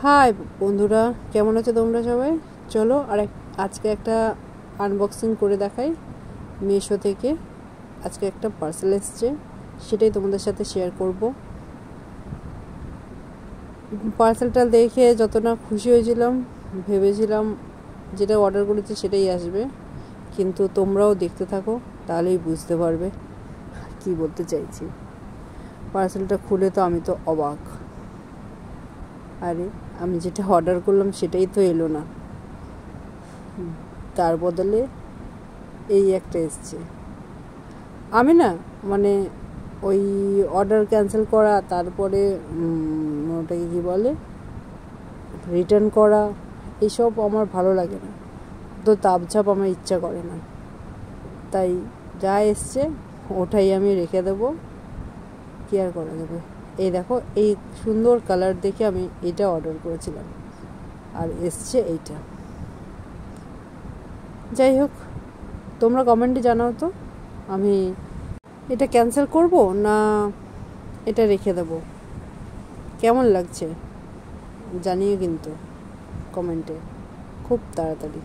High বন্ধুরা, কেমন আছো তোমরা সবাই? চলো আজকে একটা আনবক্সিং করে দেখাই মিশো থেকে। আজকে একটা পার্সেল এসছে, সেটাই তোমাদের সাথে শেয়ার করব। পার্সেলটা দেখে যত না খুশি হয়েছিলাম, ভেবেছিলাম যেটা অর্ডার করেছি সেটাই আসবে, কিন্তু তোমরাও দেখতে থাকো, তাহলেই বুঝতে পারবে কি বলতে চাইছি। পার্সেলটা খুলে তো আমি তো অবাক। আরে আমি যেটা অর্ডার করলাম সেটাই তো এলো না, তার বদলে এই একটা এসছে। আমি না মানে ওই অর্ডার ক্যান্সেল করা, তারপরে ওটাকে কী বলে, রিটার্ন করা, এইসব আমার ভালো লাগে না, তো তাপঝাপ আমার ইচ্ছা করে না। তাই যা এসছে ওটাই আমি রেখে দেবো, কি আর করা যাবে। এই দেখো, এই সুন্দর কালার দেখে আমি এটা অর্ডার করেছিলাম, আর এসছে এইটা। যাই হোক, তোমরা কমেন্টে জানাও তো আমি এটা ক্যান্সেল করব না এটা রেখে দেবো, কেমন লাগছে জানিও কিন্তু কমেন্টে, খুব তাড়াতাড়ি।